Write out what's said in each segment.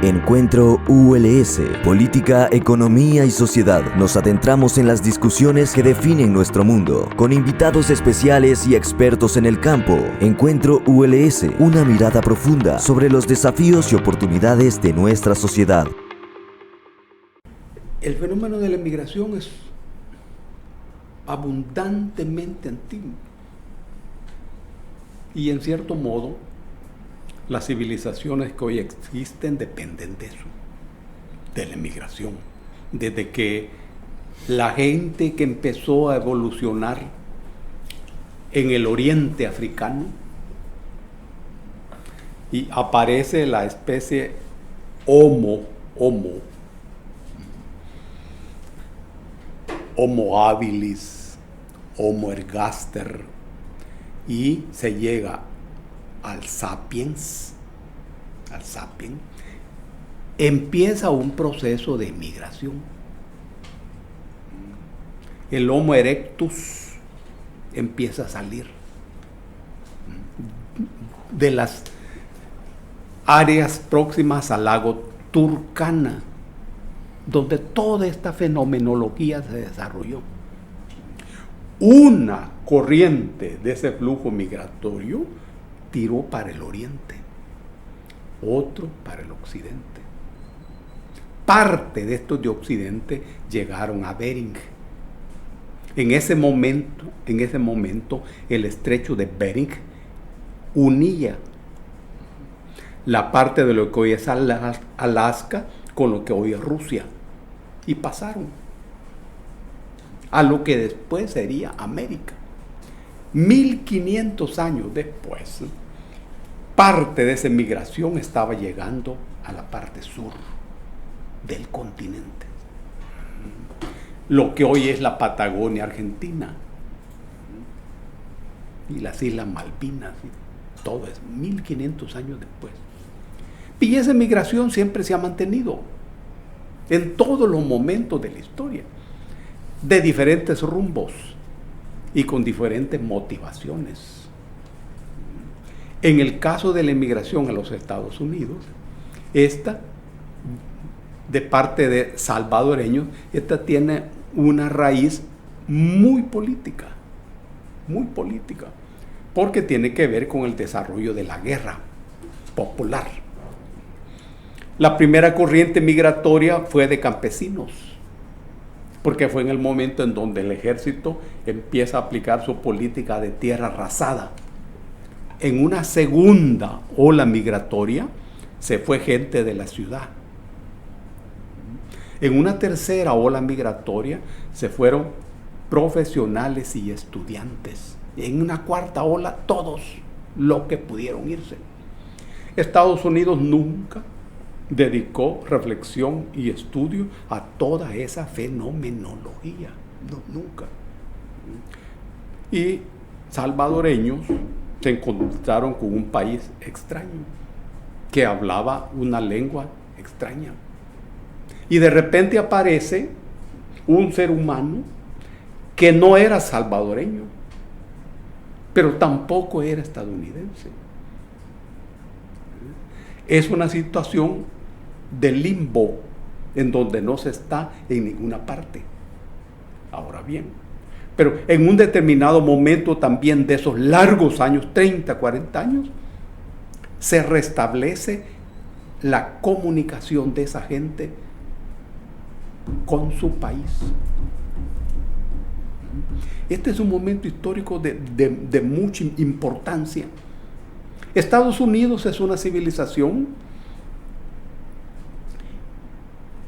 Encuentro ULS, Política, Economía y Sociedad. Nos adentramos en las discusiones que definen nuestro mundo, con invitados especiales y expertos en el campo. Encuentro ULS, una mirada profunda sobre los desafíos y oportunidades de nuestra sociedad. El fenómeno de la emigración es abundantemente antiguo y en cierto modo las civilizaciones que hoy existen dependen de eso, de la emigración. Desde que la gente que empezó a evolucionar en el oriente africano y aparece la especie Homo habilis, Homo ergaster, y se llega al sapiens, empieza un proceso de migración. El Homo erectus empieza a salir de las áreas próximas al lago Turkana, donde toda esta fenomenología se desarrolló. Una corriente de ese flujo migratorio tiró para el oriente, otro para el occidente. Parte de estos de occidente llegaron a Bering. En ese momento, el estrecho de Bering unía la parte de lo que hoy es Alaska con lo que hoy es Rusia, y pasaron a lo que después sería América. 1500 años después, parte de esa migración estaba llegando a la parte sur del continente, lo que hoy es la Patagonia Argentina y las Islas Malvinas, todo es 1500 años después. Y esa migración siempre se ha mantenido en todos los momentos de la historia, de diferentes rumbos y con diferentes motivaciones. En el caso de la emigración a los Estados Unidos, esta, de parte de salvadoreños, esta tiene una raíz muy política, porque tiene que ver con el desarrollo de la guerra popular. La primera corriente migratoria fue de campesinos, porque fue en el momento en donde el ejército empieza a aplicar su política de tierra arrasada. En una segunda ola migratoria se fue gente de la ciudad. En una tercera ola migratoria se fueron profesionales y estudiantes. En una cuarta ola todos los que pudieron irse. Estados Unidos nunca dedicó reflexión y estudio a toda esa fenomenología, no, nunca. Y salvadoreños se encontraron con un país extraño, que hablaba una lengua extraña. Y de repente aparece un ser humano que no era salvadoreño, pero tampoco era estadounidense. Es una situación de limbo en donde no se está en ninguna parte. Ahora bien, pero en un determinado momento también de esos largos años, 30, 40 años, se restablece la comunicación de esa gente con su país. Este es un momento histórico de mucha importancia. Estados Unidos es una civilización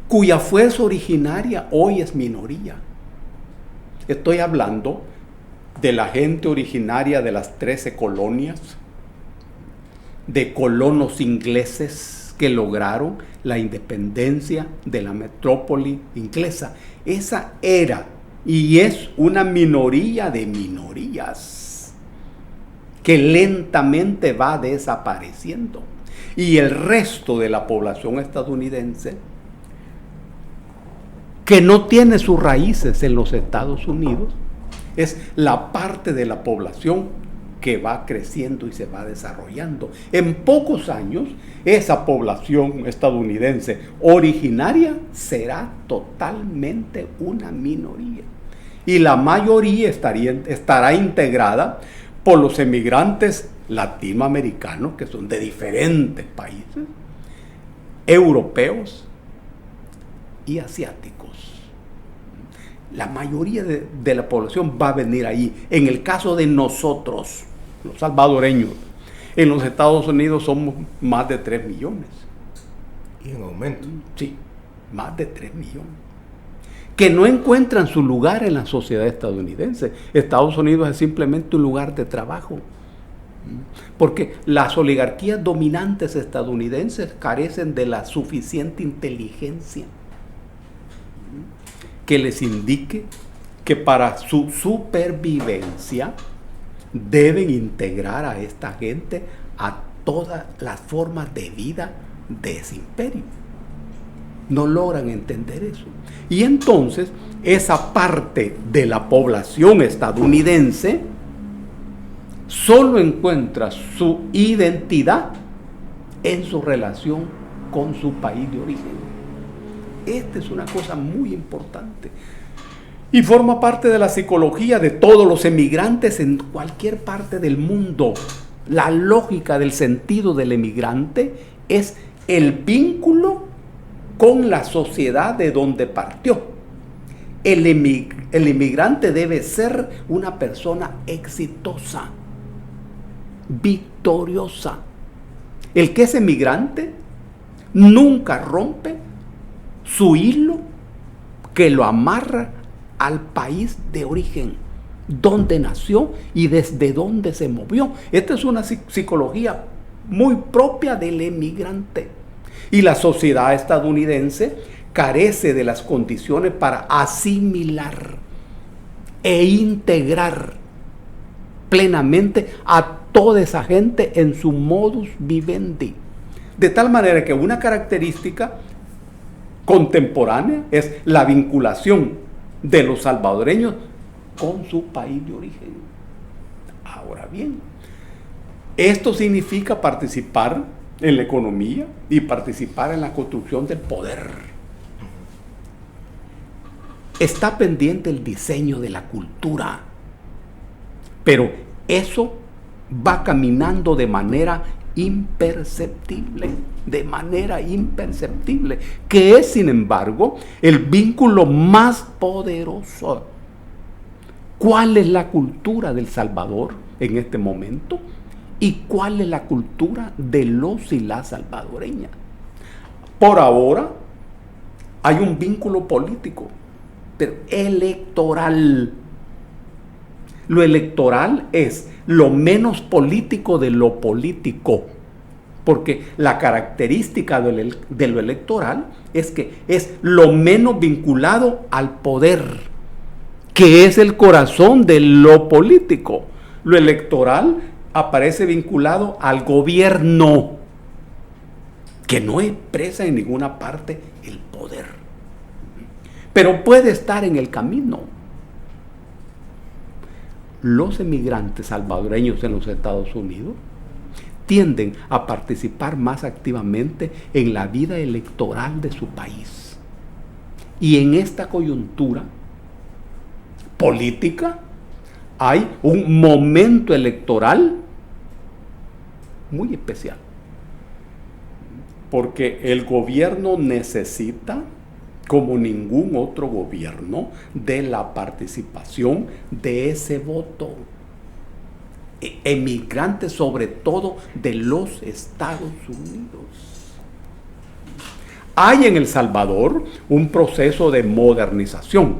cuya fuerza originaria hoy es minoría. Estoy hablando de la gente originaria de las 13 colonias, de colonos ingleses que lograron la independencia de la metrópoli inglesa. Esa era y es una minoría de minorías que lentamente va desapareciendo. Y el resto de la población estadounidense, que no tiene sus raíces en los Estados Unidos, es la parte de la población que va creciendo y se va desarrollando. En pocos años, esa población estadounidense originaria será totalmente una minoría. Y la mayoría estará integrada por los emigrantes latinoamericanos, que son de diferentes países, europeos y asiáticos. La mayoría de la población va a venir ahí. En el caso de nosotros, los salvadoreños, en los Estados Unidos somos más de 3 millones. Y en aumento. Sí, más de 3 millones. Que no encuentran su lugar en la sociedad estadounidense. Estados Unidos es simplemente un lugar de trabajo. Porque las oligarquías dominantes estadounidenses carecen de la suficiente inteligencia que les indique que para su supervivencia deben integrar a esta gente a todas las formas de vida de ese imperio. No logran entender eso. Y entonces esa parte de la población estadounidense solo encuentra su identidad en su relación con su país de origen. Esta es una cosa muy importante y forma parte de la psicología de todos los emigrantes en cualquier parte del mundo. La lógica del sentido del emigrante es el vínculo con la sociedad de donde partió. El emigrante debe ser una persona exitosa, victoriosa. El que es emigrante nunca rompe su hilo que lo amarra al país de origen, donde nació y desde donde se movió. Esta es una psicología muy propia del emigrante. Y la sociedad estadounidense carece de las condiciones para asimilar e integrar plenamente a toda esa gente en su modus vivendi. De tal manera que una característica contemporánea es la vinculación de los salvadoreños con su país de origen. Ahora bien, esto significa participar en la economía y participar en la construcción del poder. Está pendiente el diseño de la cultura, pero eso va caminando de manera imperceptible, que es, sin embargo, el vínculo más poderoso. ¿Cuál es la cultura del Salvador en este momento? ¿Y cuál es la cultura de los y las salvadoreñas? Por ahora hay un vínculo político, pero electoral. Lo electoral es lo menos político de lo político, porque la característica de lo electoral es que es lo menos vinculado al poder, que es el corazón de lo político. Lo electoral aparece vinculado al gobierno, que no expresa en ninguna parte el poder, pero puede estar en el camino. Los emigrantes salvadoreños en los Estados Unidos tienden a participar más activamente en la vida electoral de su país. Y en esta coyuntura política hay un momento electoral muy especial, porque el gobierno necesita, como ningún otro gobierno, de la participación de ese voto. Emigrantes, sobre todo de los Estados Unidos. Hay en El Salvador un proceso de modernización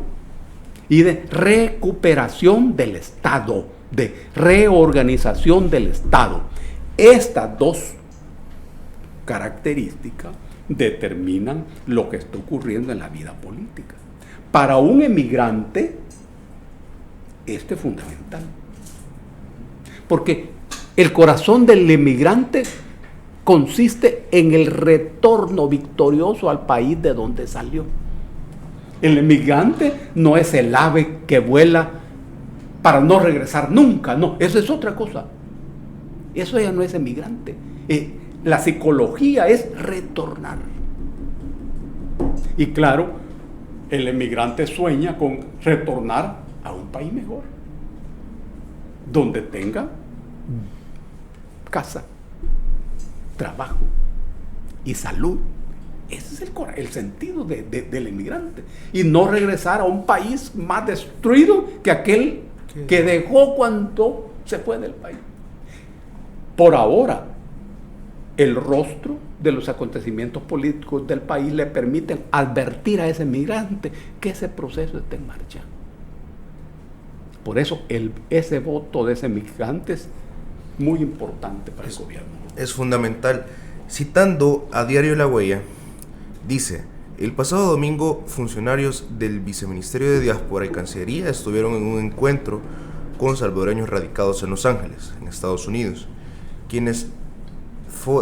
y de recuperación del Estado, de reorganización del Estado. Estas dos características determinan lo que está ocurriendo en la vida política. Para un emigrante, esto es fundamental, porque el corazón del emigrante consiste en el retorno victorioso al país de donde salió. El emigrante no es el ave que vuela para no regresar nunca. No, eso es otra cosa. Eso ya no es emigrante. La psicología es retornar. Y claro, el emigrante sueña con retornar a un país mejor, donde tenga casa, trabajo y salud. Ese es el sentido del inmigrante. Y no regresar a un país más destruido que aquel que dejó cuando se fue del país. Por ahora, el rostro de los acontecimientos políticos del país le permiten advertir a ese migrante que ese proceso está en marcha. Por eso ese voto de ese migrante es muy importante para el gobierno. Es fundamental. Citando a Diario La Huella, dice: el pasado domingo, funcionarios del Viceministerio de Diáspora y Cancillería estuvieron en un encuentro con salvadoreños radicados en Los Ángeles, en Estados Unidos, quienes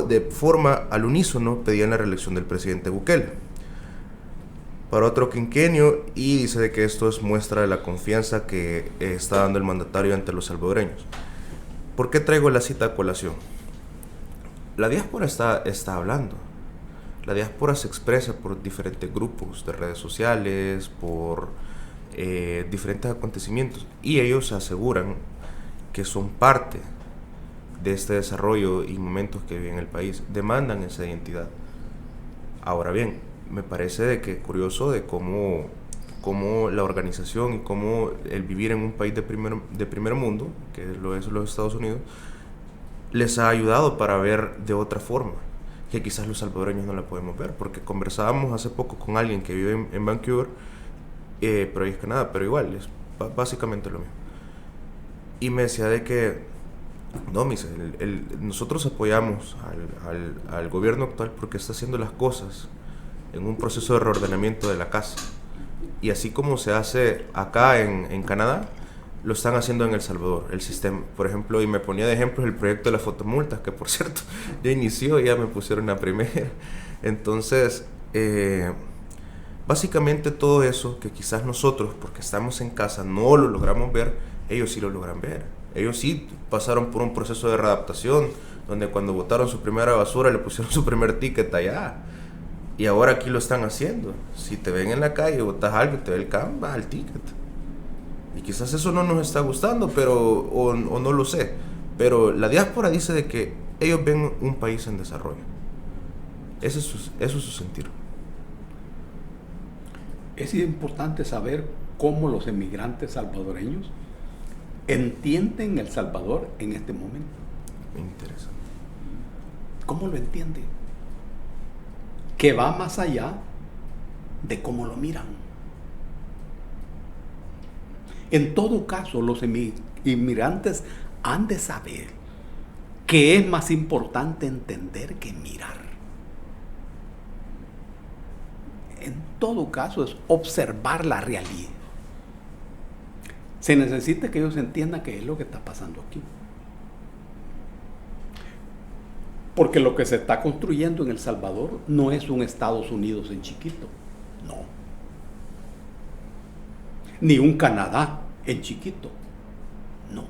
de forma al unísono pedían la reelección del presidente Bukele para otro quinquenio, y dice de que esto es muestra de la confianza que está dando el mandatario ante los salvadoreños. ¿Por qué traigo la cita a colación? La diáspora está hablando. La diáspora se expresa por diferentes grupos de redes sociales, por diferentes acontecimientos, y ellos aseguran que son parte de este desarrollo y momentos que vive en el país, demandan esa identidad. Ahora bien, me parece de que curioso de cómo la organización y cómo el vivir en un país de primer mundo, que lo es los Estados Unidos, les ha ayudado para ver de otra forma, que quizás los salvadoreños no la podemos ver, porque conversábamos hace poco con alguien que vive en Vancouver, pero ahí es Canadá, pero igual, es básicamente lo mismo. Y me decía de que no, nosotros apoyamos al gobierno actual porque está haciendo las cosas en un proceso de reordenamiento de la casa. Y así como se hace acá en Canadá, lo están haciendo en El Salvador, el sistema. Por ejemplo, y me ponía de ejemplo el proyecto de las fotomultas, que por cierto ya inició, ya me pusieron la primera. Entonces, básicamente todo eso que quizás nosotros, porque estamos en casa, no lo logramos ver, ellos sí lo logran ver. Ellos sí pasaron por un proceso de readaptación, donde cuando botaron su primera basura le pusieron su primer ticket allá. Y ahora aquí lo están haciendo. Si te ven en la calle, botas algo y te ve el CAM, vas al ticket. Y quizás eso no nos está gustando, o no lo sé. Pero la diáspora dice de que ellos ven un país en desarrollo. Eso es su sentir. Es importante saber cómo los emigrantes salvadoreños entienden El Salvador en este momento. Me interesa. ¿Cómo lo entienden? Que va más allá de cómo lo miran. En todo caso, los inmigrantes han de saber que es más importante entender que mirar. En todo caso, es observar la realidad. Se necesita que ellos entiendan qué es lo que está pasando aquí. Porque lo que se está construyendo en El Salvador no es un Estados Unidos en chiquito, no. Ni un Canadá en chiquito, no.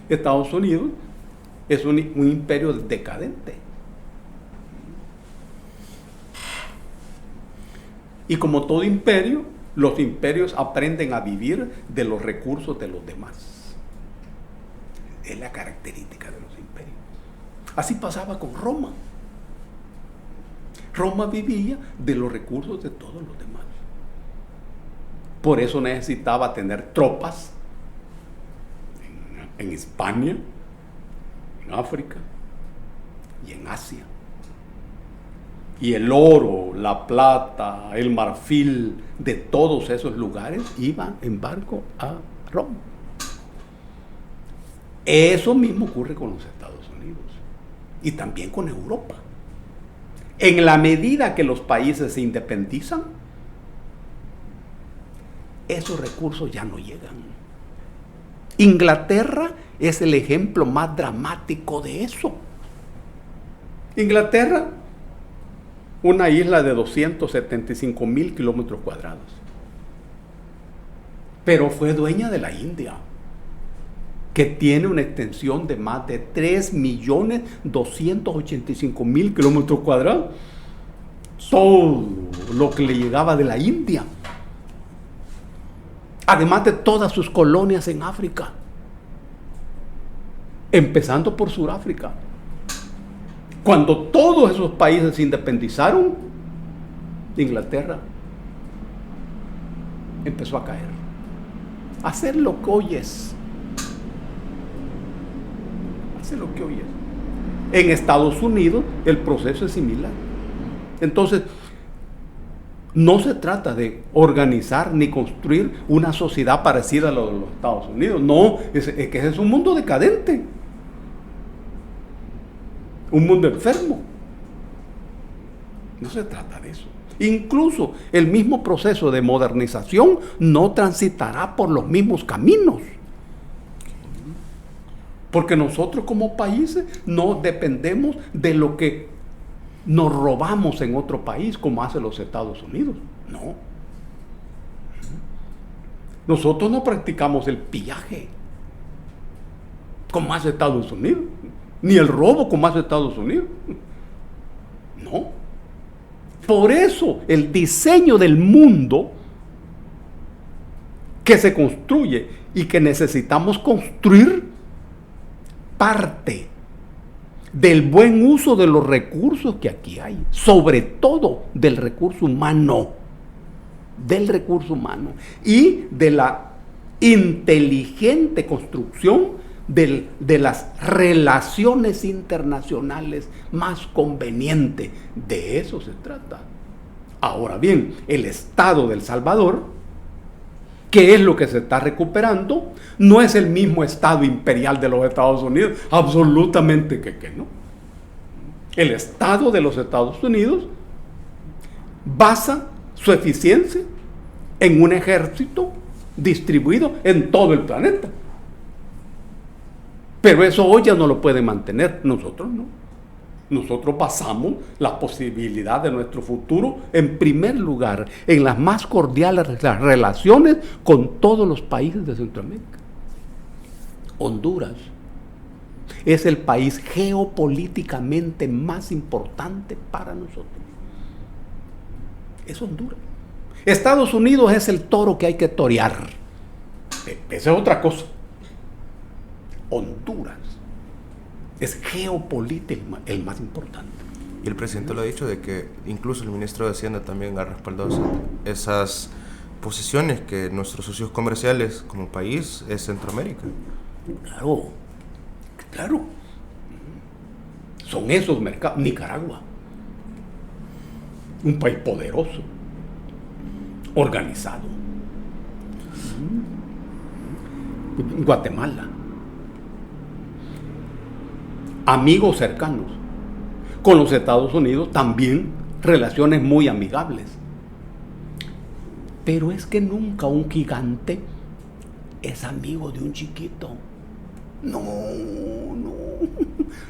Estados Unidos es un imperio decadente. Y como todo imperio, los imperios aprenden a vivir de los recursos de los demás. Es la característica de los imperios. Así pasaba con Roma. Roma vivía de los recursos de todos los demás. Por eso necesitaba tener tropas en España, en África y en Asia. Y el oro, la plata, el marfil de todos esos lugares iban en barco a Roma. Eso mismo ocurre con los Estados Unidos y también con Europa. En la medida que los países se independizan, esos recursos ya no llegan. Inglaterra es el ejemplo más dramático de eso. Inglaterra, una isla de 275,000 kilómetros cuadrados. pero fue dueña de la India, que tiene una extensión de más de 3.285.000 kilómetros cuadrados. Todo lo que le llegaba de la India, además de todas sus colonias en África, empezando por Sudáfrica. Cuando todos esos países se independizaron, Inglaterra empezó a caer, a hacer lo que oyes. Lo que oyes. En Estados Unidos el proceso es similar. Entonces, no se trata de organizar ni construir una sociedad parecida a la de los Estados Unidos. No, es que ese es un mundo decadente, un mundo enfermo. No se trata de eso. Incluso el mismo proceso de modernización no transitará por los mismos caminos. Porque nosotros como países no dependemos de lo que nos robamos en otro país, como hace los Estados Unidos. No. Nosotros no practicamos el pillaje, como hace Estados Unidos, ni el robo, como hace Estados Unidos. No. Por eso el diseño del mundo que se construye y que necesitamos construir parte del buen uso de los recursos que aquí hay, sobre todo del recurso humano, y de la inteligente construcción de las relaciones internacionales más convenientes. De eso se trata. Ahora bien, el Estado de El Salvador, ¿qué es lo que se está recuperando? No es el mismo Estado imperial de los Estados Unidos, absolutamente que no. El Estado de los Estados Unidos basa su eficiencia en un ejército distribuido en todo el planeta. Pero eso hoy ya no lo puede mantener, nosotros no. Nosotros basamos la posibilidad de nuestro futuro, en primer lugar, en las más cordiales relaciones con todos los países de Centroamérica. Honduras es el país geopolíticamente más importante para nosotros. Es Honduras. Estados Unidos es el toro que hay que torear. Esa es otra cosa. Honduras es geopolítico el más importante. Y el presidente lo ha dicho de que incluso el ministro de Hacienda también ha respaldado esas posiciones que nuestros socios comerciales como país es Centroamérica. Claro. Son esos mercados. Nicaragua, un país poderoso, organizado. Guatemala, amigos cercanos. Con los Estados Unidos también relaciones muy amigables. Pero es que nunca un gigante es amigo de un chiquito. No.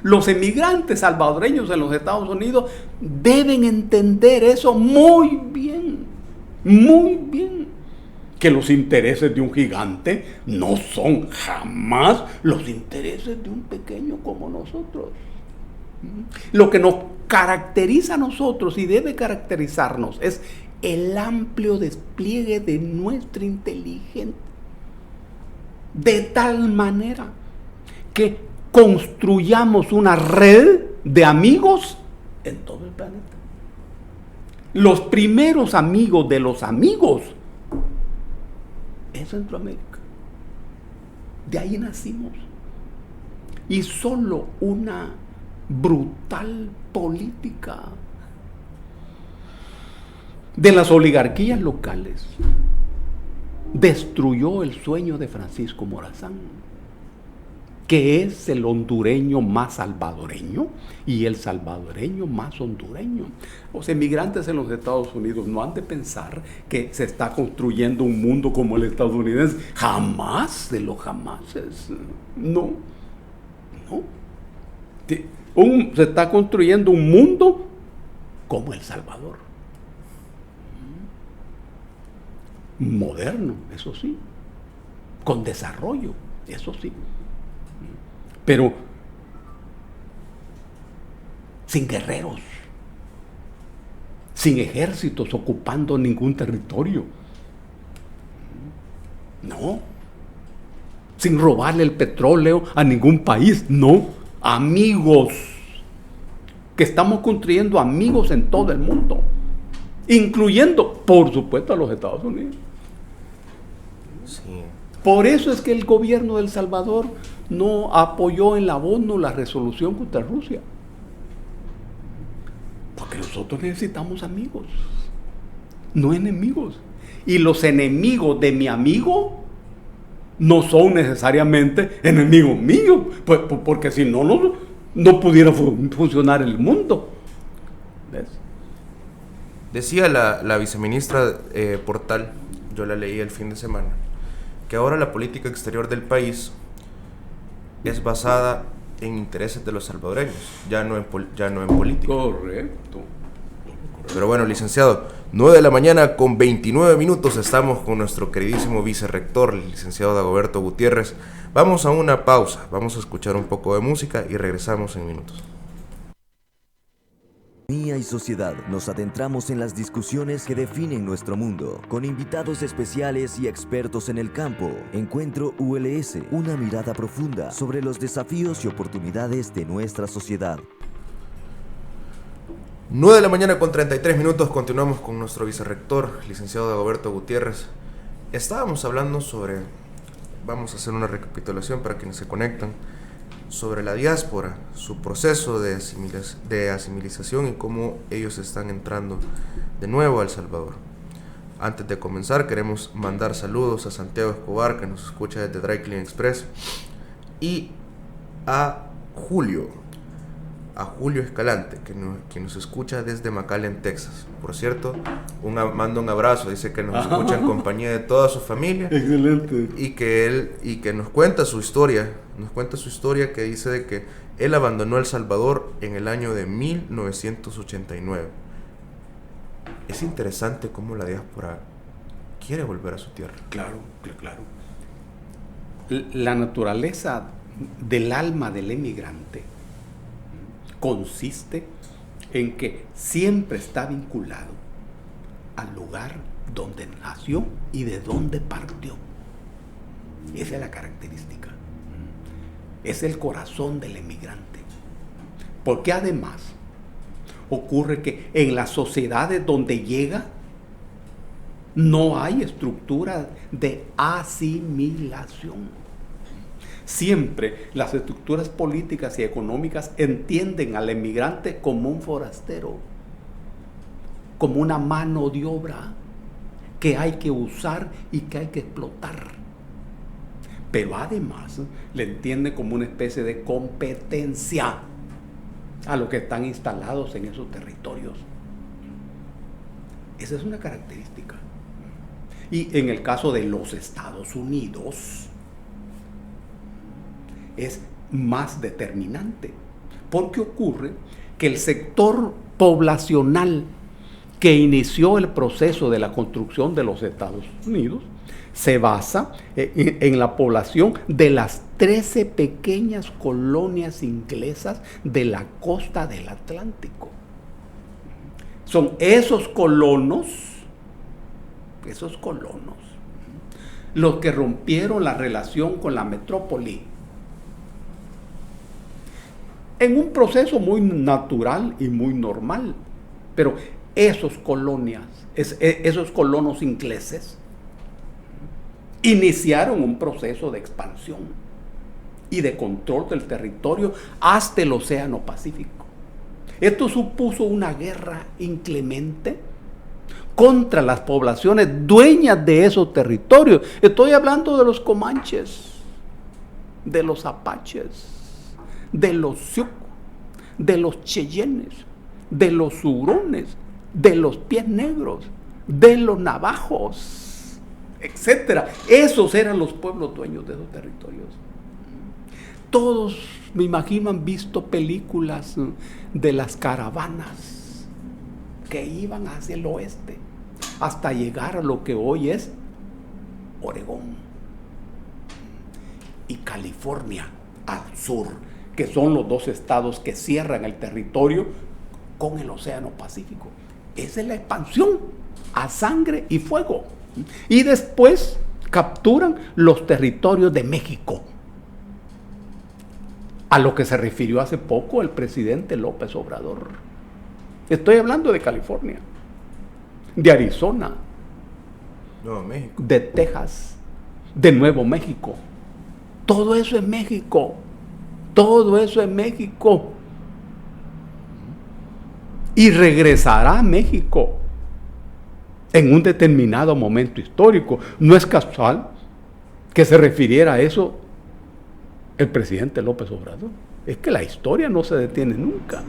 Los emigrantes salvadoreños en los Estados Unidos deben entender eso muy bien. Que los intereses de un gigante no son jamás los intereses de un pequeño como nosotros. Lo que nos caracteriza a nosotros y debe caracterizarnos es el amplio despliegue de nuestra inteligencia, de tal manera que construyamos una red de amigos en todo el planeta. Los primeros amigos de los amigos en Centroamérica. De ahí nacimos. Y solo una brutal política de las oligarquías locales destruyó el sueño de Francisco Morazán, que es el hondureño más salvadoreño y el salvadoreño más hondureño. Los emigrantes en los Estados Unidos no han de pensar que se está construyendo un mundo como el estadounidense. Jamás de los jamases. No. Se está construyendo un mundo como El Salvador. Moderno, eso sí, con desarrollo, eso sí, pero sin guerreros, sin ejércitos ocupando ningún territorio, no, sin robarle el petróleo a ningún país, no, amigos, que estamos construyendo amigos en todo el mundo, incluyendo, por supuesto, a los Estados Unidos. Sí. Por eso es que el gobierno de El Salvador no apoyó en la ONU la resolución contra Rusia. Porque nosotros necesitamos amigos, no enemigos. Y los enemigos de mi amigo no son necesariamente enemigos míos, pues, porque si no, no pudiera funcionar el mundo. ¿Ves? Decía la viceministra Portal, yo la leí el fin de semana, que ahora la política exterior del país es basada en intereses de los salvadoreños, ya no en política. Correcto. Pero bueno, licenciado, 9 de la mañana con 29 minutos, estamos con nuestro queridísimo vicerrector, el licenciado Dagoberto Gutiérrez. Vamos a una pausa, vamos a escuchar un poco de música y regresamos en minutos. Economía y sociedad, nos adentramos en las discusiones que definen nuestro mundo, con invitados especiales y expertos en el campo. Encuentro ULS, una mirada profunda sobre los desafíos y oportunidades de nuestra sociedad. 9 de la mañana con 33 minutos, continuamos con nuestro vicerrector, licenciado Dagoberto Gutiérrez. Estábamos hablando vamos a hacer una recapitulación para quienes se conectan, sobre la diáspora, su proceso de asimilización y cómo ellos están entrando de nuevo a El Salvador. Antes de comenzar, queremos mandar saludos a Santiago Escobar, que nos escucha desde Dry Clean Express, y a Julio Escalante, que nos escucha desde McAllen, Texas. Por cierto, manda un abrazo, dice que nos escucha en compañía de toda su familia. Excelente. Y que nos cuenta su historia, que dice de que él abandonó El Salvador en el año de 1989. Es interesante cómo la diáspora quiere volver a su tierra. Claro. La naturaleza del alma del emigrante consiste en que siempre está vinculado al lugar donde nació y de donde partió. Esa es la característica. Es el corazón del emigrante. Porque además ocurre que en las sociedades donde llega no hay estructura de asimilación. Siempre las estructuras políticas y económicas entienden al emigrante como un forastero, como una mano de obra que hay que usar y que hay que explotar. Pero además le entiende como una especie de competencia a los que están instalados en esos territorios. Esa es una característica. Y en el caso de los Estados Unidos es más determinante, porque ocurre que el sector poblacional que inició el proceso de la construcción de los Estados Unidos se basa en la población de las 13 pequeñas colonias inglesas de la costa del Atlántico. Son esos colonos los que rompieron la relación con la metrópoli en un proceso muy natural y muy normal. Pero esos colonos ingleses iniciaron un proceso de expansión y de control del territorio hasta el Océano Pacífico. Esto supuso una guerra inclemente contra las poblaciones dueñas de esos territorios. Estoy hablando de los comanches, de los apaches, de los sioux, de los cheyennes, de los hurones, de los pies negros, de los navajos, etcétera. Esos eran los pueblos dueños de esos territorios. Todos, me imagino, han visto películas de las caravanas que iban hacia el oeste hasta llegar a lo que hoy es Oregón. y California al sur, que son los dos estados que cierran el territorio con el Océano Pacífico. Esa es la expansión a sangre y fuego. Y después capturan los territorios de México, a lo que se refirió hace poco el presidente López Obrador. Estoy hablando de California, de Arizona, Nuevo México, de Texas, de Nuevo México. Todo eso es México. Todo eso es México. Y regresará a México en un determinado momento histórico. No es casual que se refiriera a eso el presidente López Obrador. Es que la historia no se detiene nunca.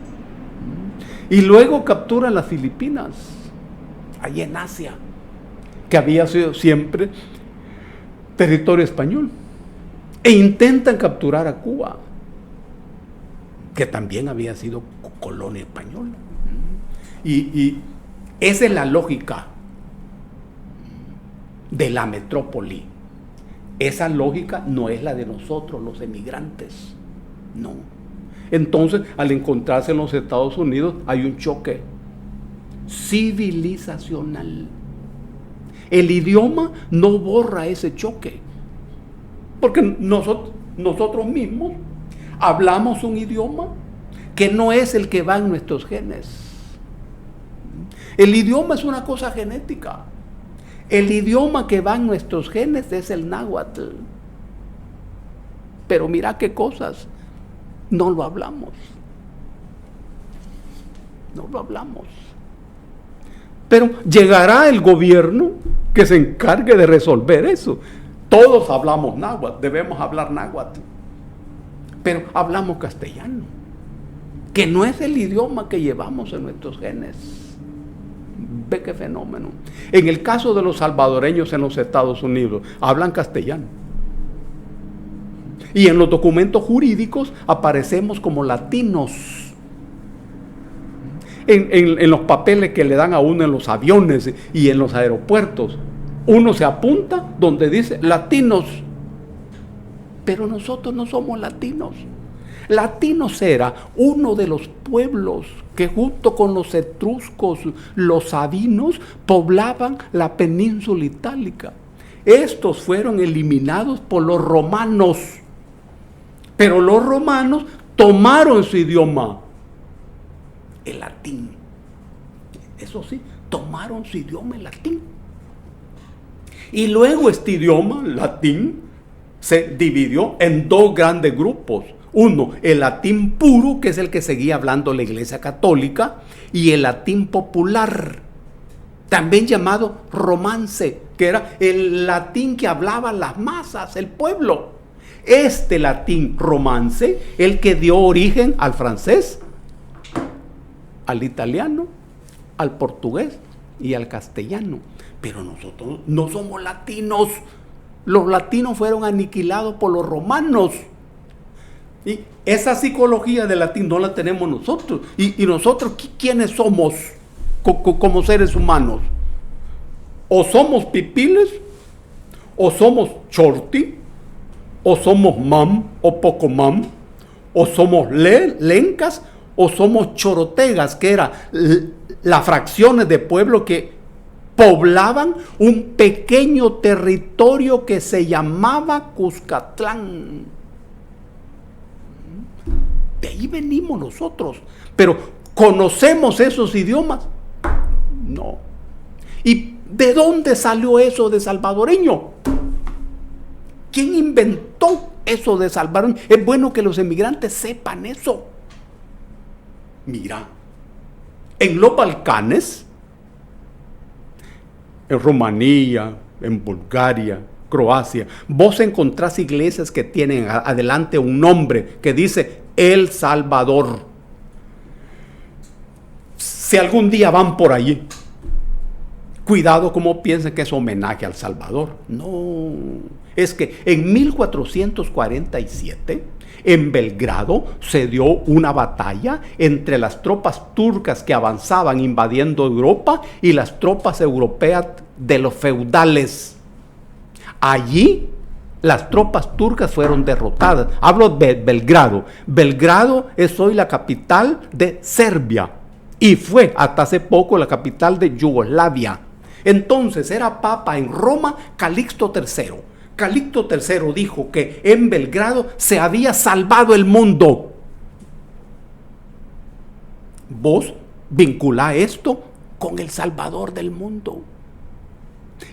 Y luego capturan las Filipinas, allí en Asia, que había sido siempre territorio español. E intentan capturar a Cuba, que también había sido colonia española. Y esa es la lógica de la metrópoli. Esa lógica no es la de nosotros, los emigrantes. No. Entonces, al encontrarse en los Estados Unidos, hay un choque civilizacional. El idioma no borra ese choque, porque nosotros mismos hablamos un idioma que no es el que va en nuestros genes. El idioma es una cosa genética. El idioma que va en nuestros genes es el náhuatl. Pero mira qué cosas, no lo hablamos. No lo hablamos. Pero llegará el gobierno que se encargue de resolver eso. Todos hablamos náhuatl, debemos hablar náhuatl. Pero hablamos castellano, que no es el idioma que llevamos en nuestros genes. Ve qué fenómeno. En el caso de los salvadoreños en los Estados Unidos, hablan castellano. Y en los documentos jurídicos aparecemos como latinos. En los papeles que le dan a uno en los aviones y en los aeropuertos, uno se apunta donde dice latinos. Pero nosotros no somos latinos. Latinos era uno de los pueblos que junto con los etruscos, los sabinos, poblaban la península itálica. Estos fueron eliminados por los romanos. Pero los romanos tomaron su idioma, el latín. Eso sí, tomaron su idioma, el latín. Y luego este idioma, latín, se dividió en dos grandes grupos. Uno, el latín puro, que es el que seguía hablando la Iglesia Católica, y el latín popular, también llamado romance, que era el latín que hablaban las masas, el pueblo. Este latín romance, el que dio origen al francés, al italiano, al portugués y al castellano. Pero nosotros no somos latinos. Los latinos fueron aniquilados por los romanos. Y esa psicología del latín no la tenemos nosotros. Y nosotros, ¿quiénes somos como seres humanos? O somos pipiles, o somos chorti, o somos mam o poco mam, o somos lencas, o somos chorotegas, que eran las fracciones de pueblo que poblaban un pequeño territorio que se llamaba Cuscatlán. De ahí venimos nosotros. Pero ¿conocemos esos idiomas? No. ¿Y de dónde salió eso de salvadoreño? ¿Quién inventó eso de salvadoreño? Es bueno que los emigrantes sepan eso. Mira, en los Balcanes, en Rumanía, en Bulgaria, Croacia, vos encontrás iglesias que tienen adelante un nombre que dice El Salvador. Si algún día van por allí, cuidado como piensen que es homenaje al Salvador. No, es que en 1447 en Belgrado se dio una batalla entre las tropas turcas que avanzaban invadiendo Europa y las tropas europeas de los feudales. Allí las tropas turcas fueron derrotadas. Hablo de Belgrado. Belgrado es hoy la capital de Serbia y fue hasta hace poco la capital de Yugoslavia. Entonces era papa en Roma Calixto III. Calixto III dijo que en Belgrado se había salvado el mundo. Vos vinculá esto con el Salvador del mundo.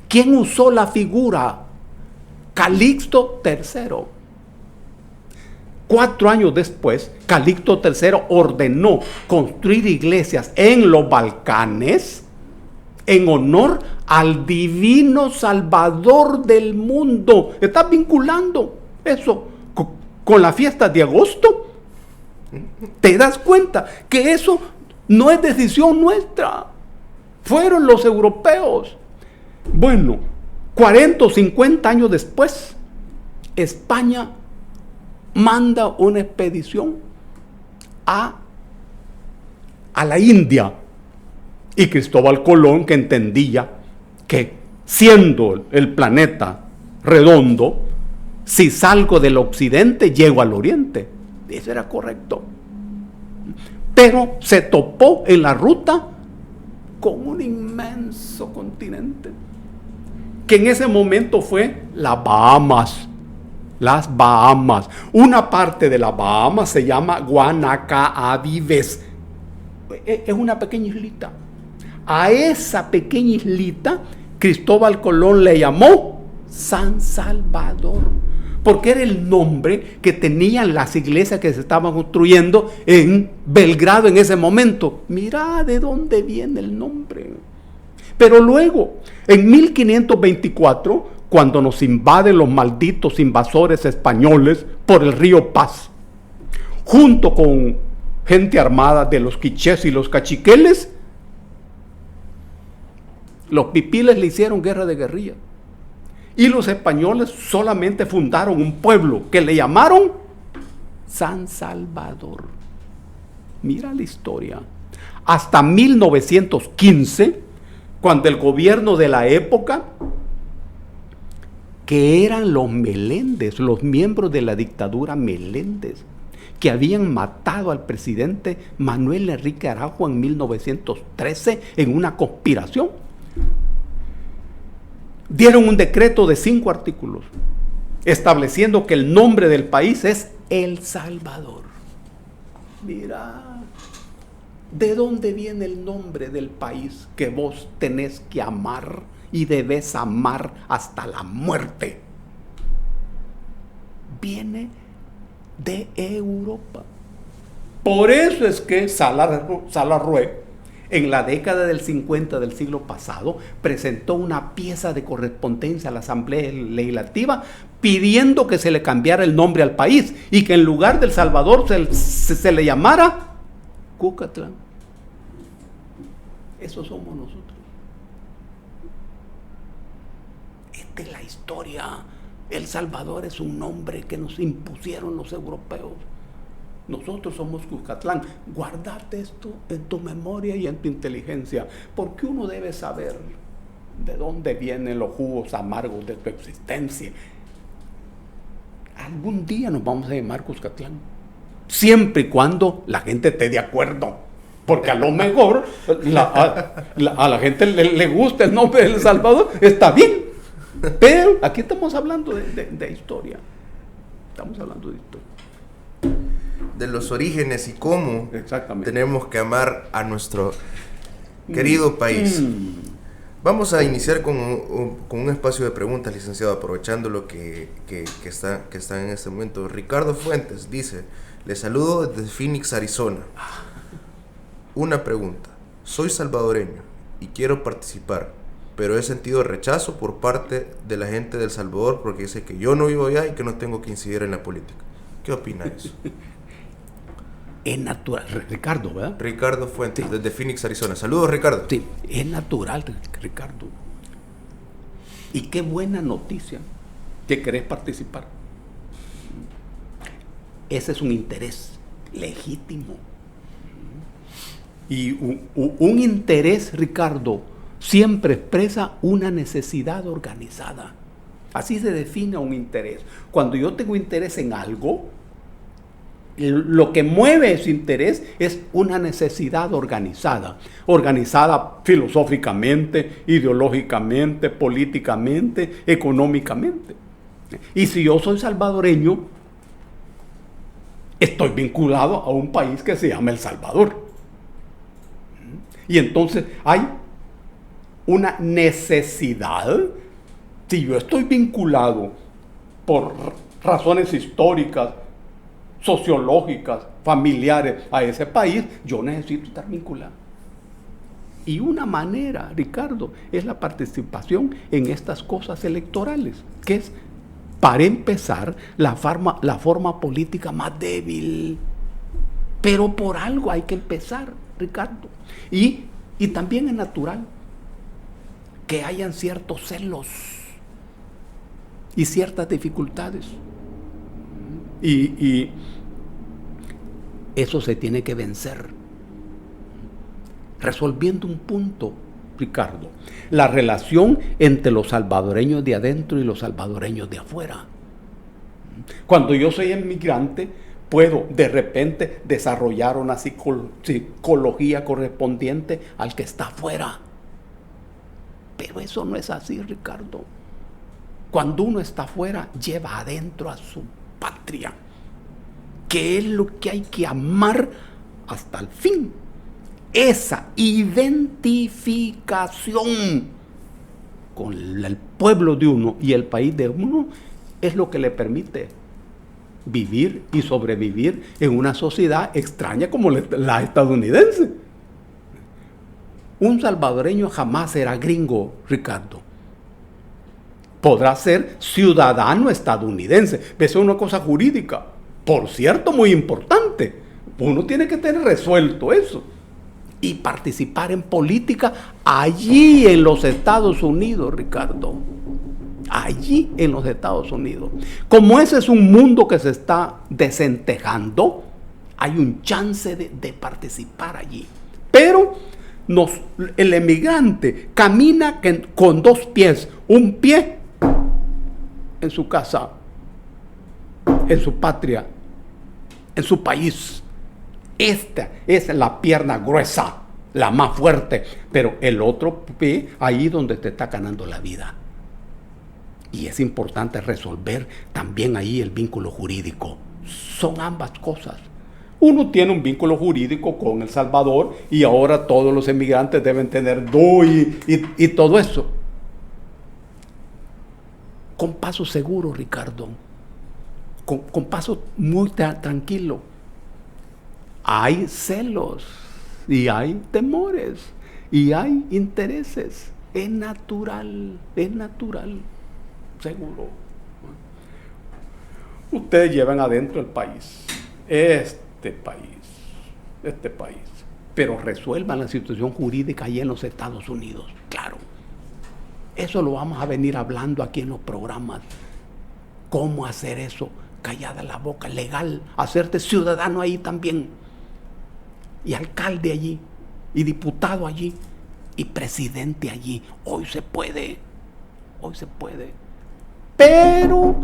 ¿Quién usó la figura? Calixto III. 4 años después, Calixto III ordenó construir iglesias en los Balcanes en honor al divino Salvador del mundo. ¿Estás vinculando eso con la fiesta de agosto? ¿Te das cuenta que eso no es decisión nuestra? Fueron los europeos. Bueno, 40 o 50 años después, España manda una expedición a la India. Y Cristóbal Colón, que entendía que siendo el planeta redondo, si salgo del occidente, llego al oriente. Eso era correcto. Pero se topó en la ruta con un inmenso continente, que en ese momento fue las Bahamas. Las Bahamas. Una parte de las Bahamas se llama Guanacavives. Es una pequeña islita. A esa pequeña islita Cristóbal Colón le llamó San Salvador, porque era el nombre que tenían las iglesias que se estaban construyendo en Belgrado en ese momento. Mirá de dónde viene el nombre. Pero luego, en 1524, cuando nos invaden los malditos invasores españoles por el río Paz, junto con gente armada de los quichés y los cachiqueles, los pipiles le hicieron guerra de guerrilla. Y los españoles solamente fundaron un pueblo que le llamaron San Salvador. Mira la historia. Hasta 1915, cuando el gobierno de la época, que eran los Meléndez, los miembros de la dictadura Meléndez, que habían matado al presidente Manuel Enrique Araujo en 1913 en una conspiración, dieron un decreto de 5 artículos estableciendo que el nombre del país es El Salvador. Mira, ¿de dónde viene el nombre del país que vos tenés que amar y debes amar hasta la muerte? Viene de Europa. Por eso es que Salarrué, en la década del 50 del siglo pasado, presentó una pieza de correspondencia a la Asamblea Legislativa pidiendo que se le cambiara el nombre al país y que en lugar del Salvador se le llamara Cucatlán. Eso somos nosotros. Esta es la historia. El Salvador es un nombre que nos impusieron los europeos. Nosotros somos Cuscatlán. Guardate esto en tu memoria y en tu inteligencia, porque uno debe saber de dónde vienen los jugos amargos de tu existencia. Algún día nos vamos a llamar Cuscatlán, siempre y cuando la gente esté de acuerdo, porque a lo mejor a la gente le gusta el nombre de El Salvador, está bien, pero aquí estamos hablando de historia. Estamos hablando de historia, de los orígenes y cómo tenemos que amar a nuestro querido país. Vamos a iniciar con un espacio de preguntas, licenciado, aprovechando lo que está en este momento. Ricardo Fuentes dice: le saludo desde Phoenix, Arizona. Una pregunta: soy salvadoreño y quiero participar, pero he sentido rechazo por parte de la gente de El Salvador porque dice que yo no vivo allá y que no tengo que incidir en la política. ¿Qué opina de eso? Es natural, Ricardo, ¿verdad? Ricardo Fuentes, sí, desde Phoenix, Arizona. Saludos, Ricardo. Sí, es natural, Ricardo. Y qué buena noticia que querés participar. Ese es un interés legítimo. Y un interés, Ricardo, siempre expresa una necesidad organizada. Así se define un interés. Cuando yo tengo interés en algo, lo que mueve ese interés es una necesidad organizada filosóficamente, ideológicamente, políticamente, económicamente. Y si yo soy salvadoreño, estoy vinculado a un país que se llama El Salvador. Y entonces hay una necesidad. Si yo estoy vinculado por razones históricas, sociológicas, familiares a ese país, yo necesito estar vinculado. Y una manera, Ricardo, es la participación en estas cosas electorales, que es, para empezar, la forma política más débil. Pero por algo hay que empezar, Ricardo. Y también es natural que hayan ciertos celos y ciertas dificultades. Y eso se tiene que vencer. Resolviendo un punto, Ricardo, la relación entre los salvadoreños de adentro y los salvadoreños de afuera. Cuando yo soy inmigrante, puedo de repente desarrollar una psicología correspondiente al que está afuera. Pero eso no es así, Ricardo. Cuando uno está afuera, lleva adentro a su patria, que es lo que hay que amar hasta el fin. Esa identificación con el pueblo de uno y el país de uno es lo que le permite vivir y sobrevivir en una sociedad extraña como la estadounidense. Un salvadoreño jamás será gringo, Ricardo. Podrá ser ciudadano estadounidense. Eso es una cosa jurídica, por cierto, muy importante. Uno tiene que tener resuelto eso y participar en política allí en los Estados Unidos, Ricardo. Allí en los Estados Unidos. Como ese es un mundo que se está desentejando, hay un chance de participar allí. Pero el emigrante camina con dos pies, un pie en su casa, en su patria, en su país. Esta es la pierna gruesa, la más fuerte, pero el otro pie ahí donde te está ganando la vida. Y es importante resolver también ahí el vínculo jurídico. Son ambas cosas. Uno tiene un vínculo jurídico con El Salvador y ahora todos los emigrantes deben tener DUI y todo eso. Con paso seguro, Ricardo. Con paso muy tranquilo. Hay celos y hay temores y hay intereses. Es natural, seguro. Ustedes llevan adentro el país, este país, pero resuelvan la situación jurídica allí en los Estados Unidos, claro. Eso lo vamos a venir hablando aquí en los programas. ¿Cómo hacer eso? Callada la boca, legal, hacerte ciudadano ahí también, y alcalde allí, y diputado allí, y presidente allí. Hoy se puede, pero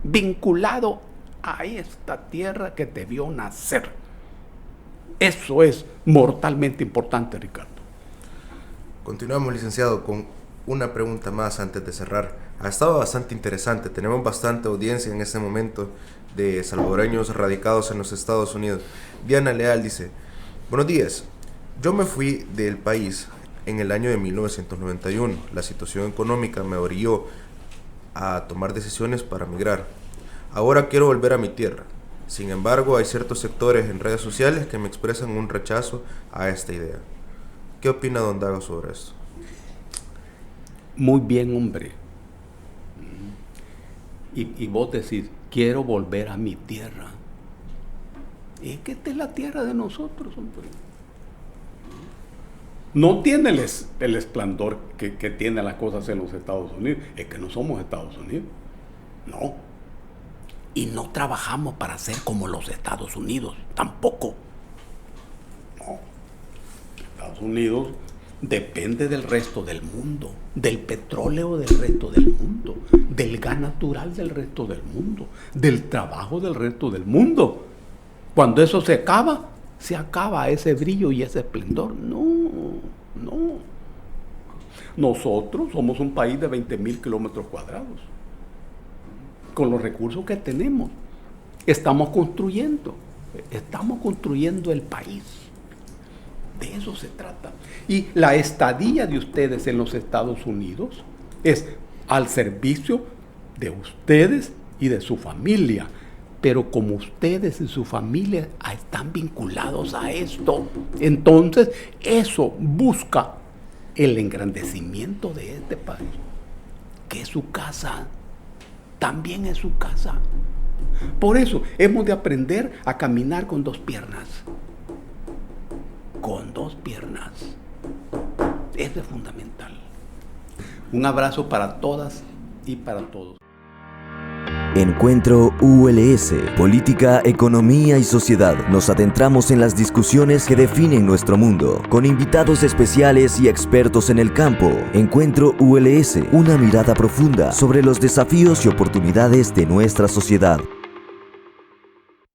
vinculado a esta tierra que te vio nacer. Eso es mortalmente importante, Ricardo. Continuamos, licenciado, con una pregunta más antes de cerrar. Ha estado bastante interesante, tenemos bastante audiencia en este momento de salvadoreños radicados en los Estados Unidos. Diana Leal dice: buenos días, yo me fui del país en el año de 1991. La situación económica me orilló a tomar decisiones para migrar. Ahora quiero volver a mi tierra. Sin embargo, hay ciertos sectores en redes sociales que me expresan un rechazo a esta idea. ¿Qué opina don Dago sobre esto? Muy bien, hombre. Y vos decís, quiero volver a mi tierra. Es que esta es la tierra de nosotros, hombre. No tiene el esplendor que tienen las cosas en los Estados Unidos. Es que no somos Estados Unidos. No. Y no trabajamos para ser como los Estados Unidos. Tampoco. No. Estados Unidos depende del resto del mundo, del petróleo del resto del mundo, del gas natural del resto del mundo, del trabajo del resto del mundo. Cuando eso se acaba ese brillo y ese esplendor. No. Nosotros somos un país de 20,000 kilómetros cuadrados. Con los recursos que tenemos, estamos construyendo el país. De eso se trata. Y la estadía de ustedes en los Estados Unidos es al servicio de ustedes y de su familia. Pero como ustedes y su familia están vinculados a esto, entonces eso busca el engrandecimiento de este país, que es su casa, también es su casa. Por eso hemos de aprender a caminar con dos piernas. Con dos piernas. Eso es fundamental. Un abrazo para todas y para todos. Encuentro ULS, Política, Economía y Sociedad. Nos adentramos en las discusiones que definen nuestro mundo, con invitados especiales y expertos en el campo. Encuentro ULS, una mirada profunda sobre los desafíos y oportunidades de nuestra sociedad.